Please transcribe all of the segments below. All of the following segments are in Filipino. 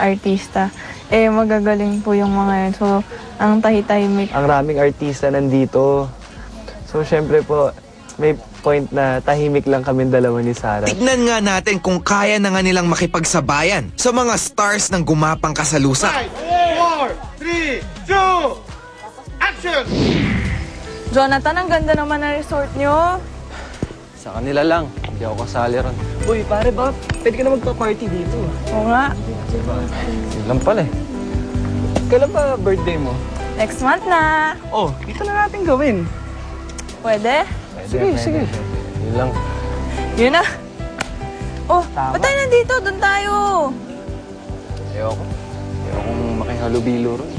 artista. Eh, magagaling po yung mga yun. So, ang tahitahimik. Ang raming artista nandito. So, syempre po, may point na tahimik lang kami dalawa ni Sarah. Tignan nga natin kung kaya na nga nilang makipagsabayan sa mga stars ng gumapang kasalusa. 5, 4, 3, 2, action! Jonathan, ang ganda naman na resort nyo. Sa kanila lang. Hindi ako kasali ron. Uy, pare ba? Pwede ka na magpa-party dito. Oo nga. Yun lang pala eh. Kailan ba birthday mo? Next month na. Oh, dito na natin gawin. Pwede? Sige. Yun lang. Yun na. Oh, ba't tayo nandito? Doon tayo. Ayokong makihalubilo ron.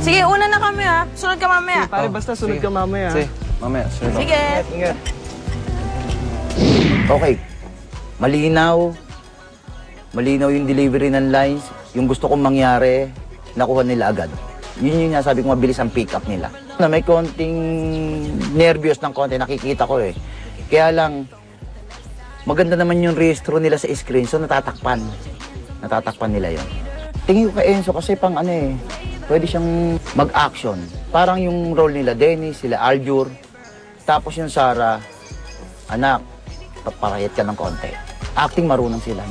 Sige, una na kami ha. Sunod ka mamaya. Pare, basta sunod ka mamaya. Sige, mamaya. Sunod. Sige. Ingat. Okay. Malinaw yung delivery ng lines. Yung gusto kong mangyari, nakuha nila agad. Yun yung sabi ko, mabilis ang pick up nila. Na may konting nervyos ng konti, nakikita ko eh. Kaya lang, maganda naman yung registro nila sa screen, so natatakpan. Natatakpan nila yon. Tingin ko kay Enzo kasi pang ano eh, pwede siyang mag-action. Parang yung role nila, Dennis, sila Aljur, tapos yung Sarah, anak, papakayat ka ng konti. Acting, marunong sila.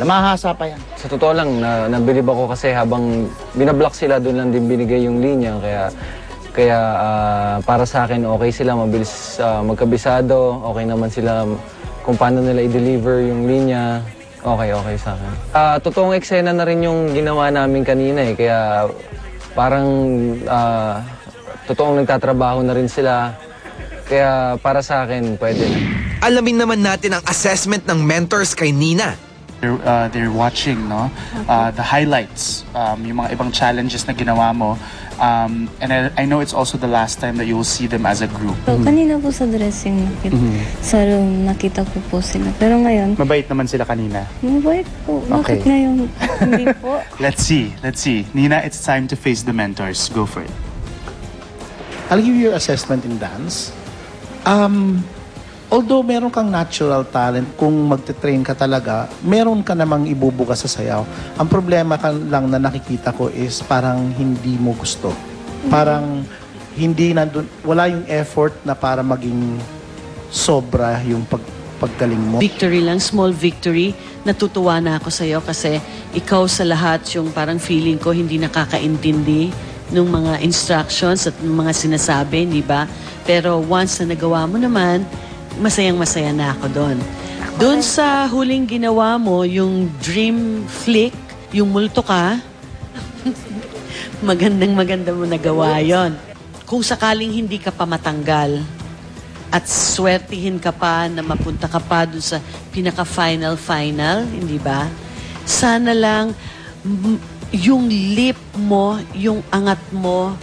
Mahasa pa yan. Sa totoo lang, nabilib ako kasi habang binablock sila, doon lang din binigay yung linya. Kaya para sa akin, okay sila, mabilis magkabisado. Okay naman sila kung paano nila i-deliver yung linya. Okay sa akin. Totoong eksena na rin yung ginawa namin kanina eh. Kaya parang totoong nagtatrabaho na rin sila. Kaya para sa akin, pwede na. Alamin naman natin ang assessment ng mentors kay Nina. They're watching, no? The highlights, yung mga ibang challenges na ginawa mo. And I know it's also the last time that you will see them as a group. So, kanina po sa dressing, sa room, nakita ko po sila. Pero ngayon... Mabait naman sila kanina? Mabait po. Bakit Okay. ngayon? Hindi po. Let's see. Nina, it's time to face the mentors. Go for it. I'll give you your assessment in dance. Although meron kang natural talent, kung magte-train ka talaga, meron ka namang ibubuga sa sayaw. Ang problema ka lang na nakikita ko is parang hindi mo gusto. Parang hindi nandun, wala yung effort na para maging sobra yung paggaling mo. Victory lang, small victory. Natutuwa na ako sa'yo kasi ikaw sa lahat yung parang feeling ko hindi nakakaintindi ng mga instructions at mga sinasabi, di ba? Pero once na nagawa mo naman, masayang-masaya na ako doon. Doon sa huling ginawa mo, yung dream flick, yung multo ka, magandang-maganda mo nagawa yon. Kung sakaling hindi ka pa matanggal at swertihin ka pa na mapunta ka pa doon sa pinaka-final, hindi ba? Sana lang yung lip mo, yung angat mo,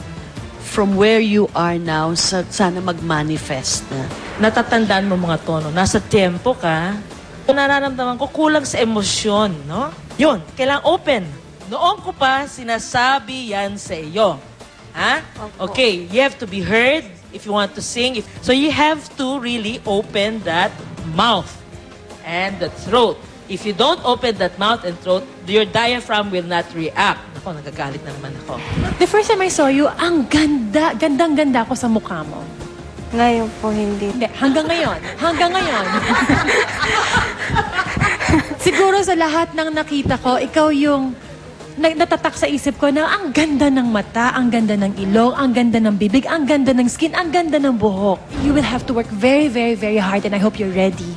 from where you are now, sana mag-manifest na. Natatandaan mo mga tono, nasa tempo ka, nararamdaman ko kulang sa emosyon, no? Yun, kailangan open. Noon ko pa sinasabi yan sa iyo. Ha? Okay, you have to be heard if you want to sing. So you have to really open that mouth and the throat. If you don't open that mouth and throat, your diaphragm will not react. Ako, nagagalit na naman ako. The first time I saw you, ang ganda, gandang-ganda ako sa mukha mo. Ngayon po hindi. Hindi, hanggang ngayon. Siguro sa lahat ng nakita ko, ikaw yung natatak sa isip ko na ang ganda ng mata, ang ganda ng ilong, ang ganda ng bibig, ang ganda ng skin, ang ganda ng buhok. You will have to work very, very, very hard and I hope you're ready.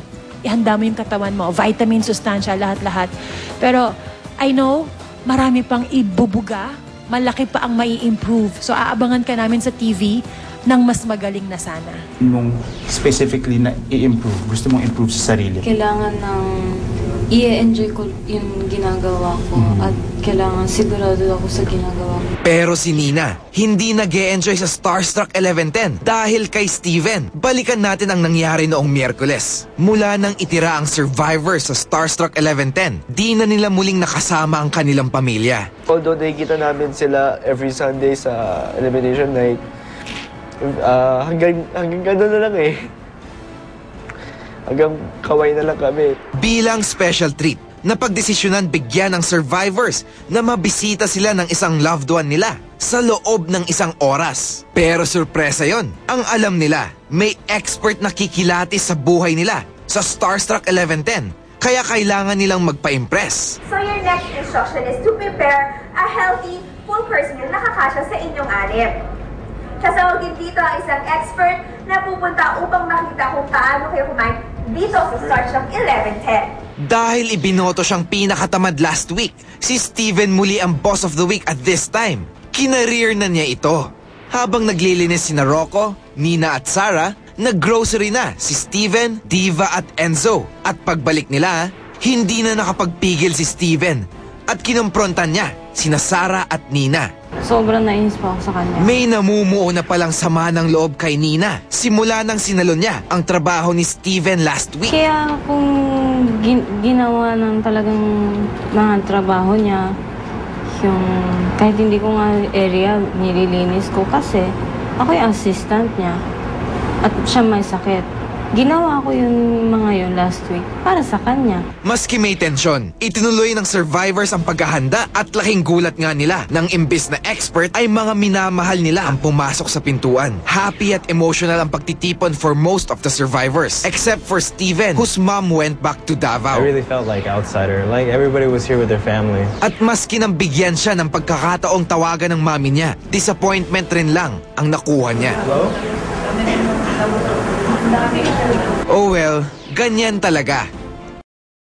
Ihanda mo yung katawan mo, vitamin, sustansya, lahat-lahat. Pero I know, marami pang ibubuga, malaki pa ang mai-improve. So aabangan ka namin sa TV ng mas magaling na sana. Mong specifically na i-improve, gusto mong improve sa sarili? Kailangan ng i-enjoy ko yung ginagawa ko at kailangan sigurado ako sa ginagawa ko. Pero si Nina, hindi nag-e-enjoy sa Starstruck 1110 dahil kay Steven. Balikan natin ang nangyari noong Miyerkules. Mula nang itira ang survivor sa Starstruck 1110, di na nila muling nakasama ang kanilang pamilya. Although nakikita namin sila every Sunday sa elimination night, hanggang gano'n na lang eh. Hanggang kaway na lang kami. Bilang special treat, napagdesisyonan bigyan ng survivors na mabisita sila ng isang loved one nila sa loob ng isang oras. Pero surpresa yon. Ang alam nila, may expert na kikilatis sa buhay nila sa Starstruck 1110. Kaya kailangan nilang magpa-impress. So your next instruction is to prepare a healthy, full course meal na kakasya sa inyong anim. Kasawagin dito ang isang expert na pupunta upang makita kung paano kayo kumain dito sa Starstruck 1110. Dahil ibinoto siyang pinakatamad last week, si Steven muli ang boss of the week at this time. Kinareer na niya ito. Habang naglilinis sina Rocco, Nina at Sarah, nag-grocery na si Steven, Diva at Enzo. At pagbalik nila, hindi na nakapagpigil si Steven at kinumprontan niya sina Sarah at Nina. Sobrang nainis pa ako sa kanya. May namumuo na palang sama ng loob kay Nina simula nang sinalon niya ang trabaho ni Steven last week. Kaya kung ginawa ng talagang mga trabaho niya, yung kahit hindi ko nga area, nililinis ko kasi ako yung assistant niya. At siya may sakit. Ginawa ko yung mga yun last week para sa kanya. Maski may tensyon, itinuloy ng survivors ang paghahanda at laking gulat nga nila nang imbis na expert ay mga minamahal nila ang pumasok sa pintuan. Happy at emotional ang pagtitipon for most of the survivors, except for Steven, whose mom went back to Davao. I really felt like outsider, like everybody was here with their family. At maski nang bigyan siya ng pagkakataong tawagan ng mami niya, disappointment rin lang ang nakuha niya. Hello? Oh well, ganyan talaga.